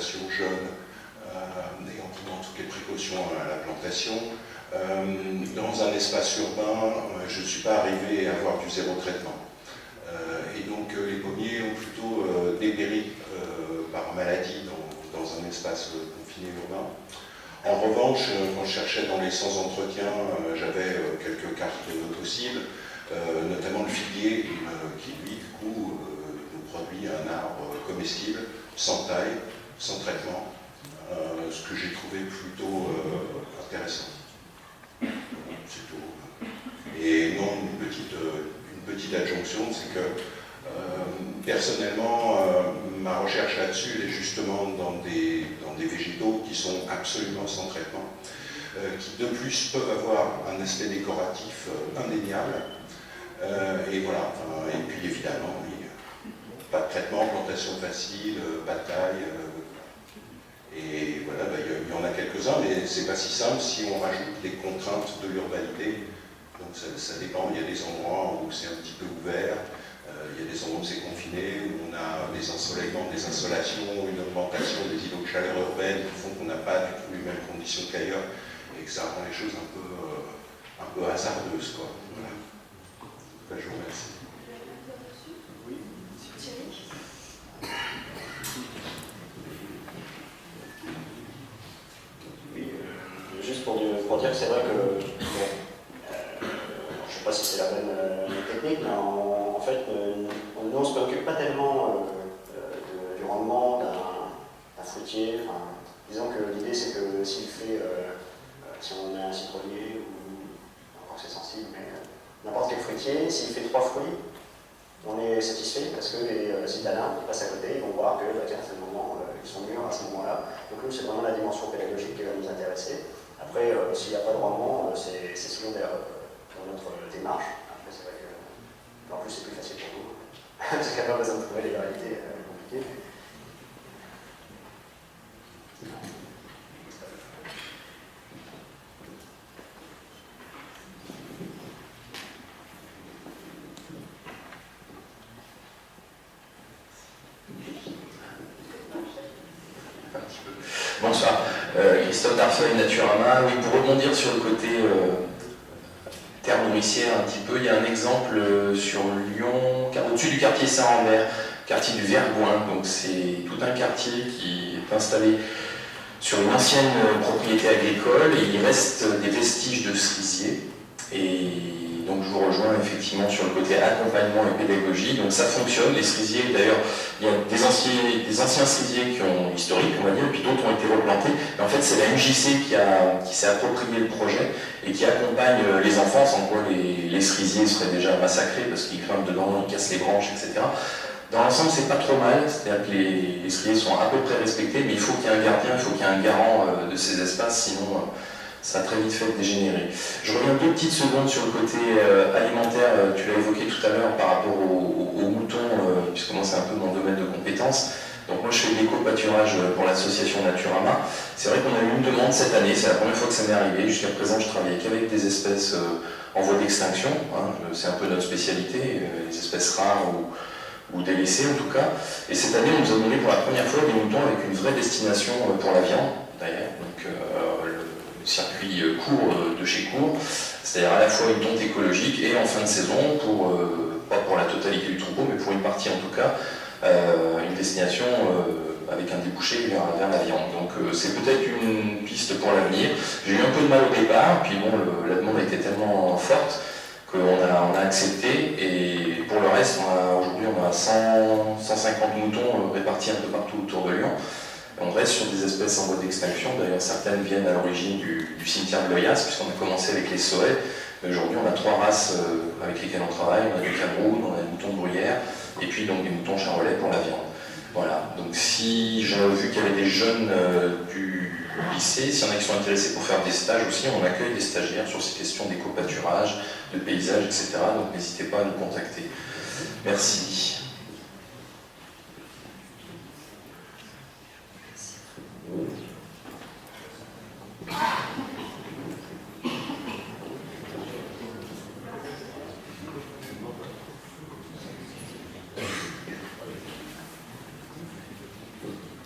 plantations jeunes et en prenant toutes les précautions à la plantation. Dans un espace urbain, je ne suis pas arrivé à avoir du zéro traitement. Et donc les pommiers ont plutôt dépéri par maladie dans un espace confiné urbain. En revanche, quand je cherchais dans les sans-entretien, j'avais quelques cartes possibles, notamment le figuier, qui lui, du coup, nous produit un arbre comestible, sans taille, sans traitement, ce que j'ai trouvé plutôt intéressant. C'est tout. Et non, une petite adjonction, c'est que personnellement, ma recherche là-dessus, elle est justement dans des végétaux qui sont absolument sans traitement, qui de plus peuvent avoir un aspect décoratif indéniable. Et voilà, et puis évidemment, oui, pas de traitement, plantation facile, pas de taille. Et voilà, il y en a quelques-uns, mais c'est pas si simple si on rajoute les contraintes de l'urbanité. Donc ça dépend, il y a des endroits où c'est un petit peu ouvert, il y a des endroits où c'est confiné, où on a des ensoleillements, des insolations, une augmentation des îlots de chaleur urbaine qui font qu'on n'a pas du tout les mêmes conditions qu'ailleurs et que ça rend les choses un peu hasardeuses, quoi. Voilà. Enfin, je vous remercie. Oui. Thierry. Oui, juste pour dire que c'est vrai que je ne sais pas si c'est la bonne technique, mais en fait, nous on ne se préoccupe pas tellement du rendement d'un fruitier. Enfin, disons que l'idée c'est que s'il fait, si on a un citronnier, ou encore c'est sensible, mais n'importe quel fruitier, s'il fait 3 fruits, on est satisfait parce que les citadins qui passent à côté, ils vont voir que tiens, c'est le moment, ils sont mûrs à ce moment-là. Donc nous, c'est vraiment la dimension pédagogique qui va nous intéresser. Après, s'il n'y a pas de rendement, c'est secondaire dans notre démarche. Après, c'est vrai que, en plus, c'est plus facile pour nous. Parce qu'il n'y a pas besoin de trouver les variétés compliquées. Bonsoir, Christophe Darfeuille, Naturama. Oui, pour rebondir sur le côté terre nourricière un petit peu, il y a un exemple sur Lyon, au-dessus du quartier Saint-Rambert, quartier du Vergoin. Donc c'est tout un quartier qui est installé sur une ancienne propriété agricole et il reste des vestiges de cerisier. Et donc je vous rejoins effectivement sur le côté accompagnement et pédagogie. Donc ça fonctionne, les cerisiers, d'ailleurs, il y a des anciens cerisiers historiques, on va dire, et puis d'autres ont été replantés. Mais en fait, c'est la MJC qui s'est approprié le projet et qui accompagne les enfants, sans quoi les cerisiers seraient déjà massacrés parce qu'ils grimpent dedans, ils cassent les branches, etc. Dans l'ensemble, c'est pas trop mal, c'est-à-dire que les cerisiers sont à peu près respectés, mais il faut qu'il y ait un gardien, il faut qu'il y ait un garant de ces espaces, sinon ça a très vite fait dégénérer. Je reviens 2 petites secondes sur le côté alimentaire, tu l'as évoqué tout à l'heure par rapport aux moutons, puisque moi c'est un peu mon domaine de compétences. Donc moi je fais de l'éco-pâturage pour l'association Naturama. C'est vrai qu'on a eu une demande cette année, c'est la première fois que ça m'est arrivé. Jusqu'à présent je travaillais qu'avec des espèces en voie d'extinction, hein. C'est un peu notre spécialité, les espèces rares ou délaissées en tout cas. Et cette année on nous a donné pour la première fois des moutons avec une vraie destination pour la viande d'ailleurs. Donc circuit court de chez Court, c'est-à-dire à la fois une tonte écologique et en fin de saison, pas pour la totalité du troupeau, mais pour une partie en tout cas, une destination avec un débouché vers la viande. Donc c'est peut-être une piste pour l'avenir. J'ai eu un peu de mal au départ, puis bon, la demande a été tellement forte qu'on a accepté, et pour le reste, aujourd'hui on a 150 moutons répartis un peu partout autour de Lyon. On reste sur des espèces en voie d'extinction, d'ailleurs certaines viennent à l'origine du cimetière de l'Oyas, puisqu'on a commencé avec les Soets. Aujourd'hui on a 3 races avec lesquelles on travaille, on a du Cameroun, on a des moutons de bruyère, et puis donc des moutons charolais pour la viande. Voilà, donc si j'ai vu qu'il y avait des jeunes du lycée, s'il y en a qui sont intéressés pour faire des stages aussi, on accueille des stagiaires sur ces questions d'éco-pâturage, de paysage, etc. Donc n'hésitez pas à nous contacter. Merci.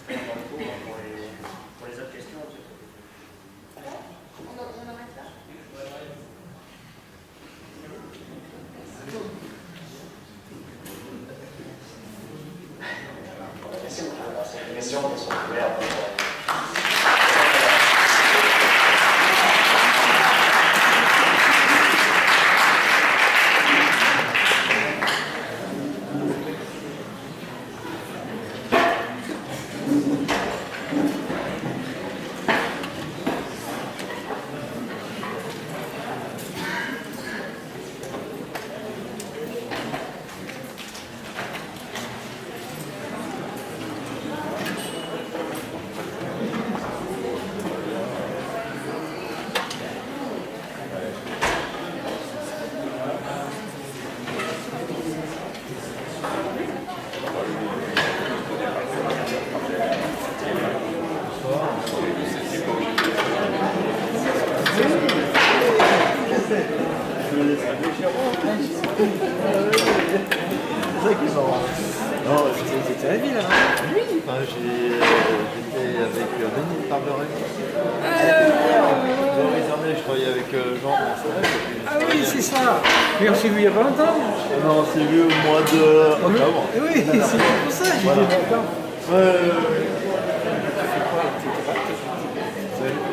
Pour questions, elles sont ouvertes. Non, c'était à la ville alors. Oui. Enfin, j'étais avec Denis Barberet. Je travaillais avec Jean. Ah oui, c'est ça. Mais on s'est vu il y a pas longtemps. Non, on s'est vu au mois de octobre. Oui, c'est pour ça. J'ai Voilà. dit d'accord.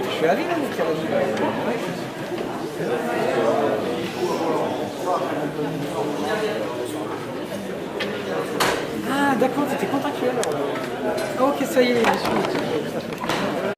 Je suis à la ville, hein, qui a la ville. Ah d'accord, t'étais contractuel. Ah, ok, ça y est, je suis.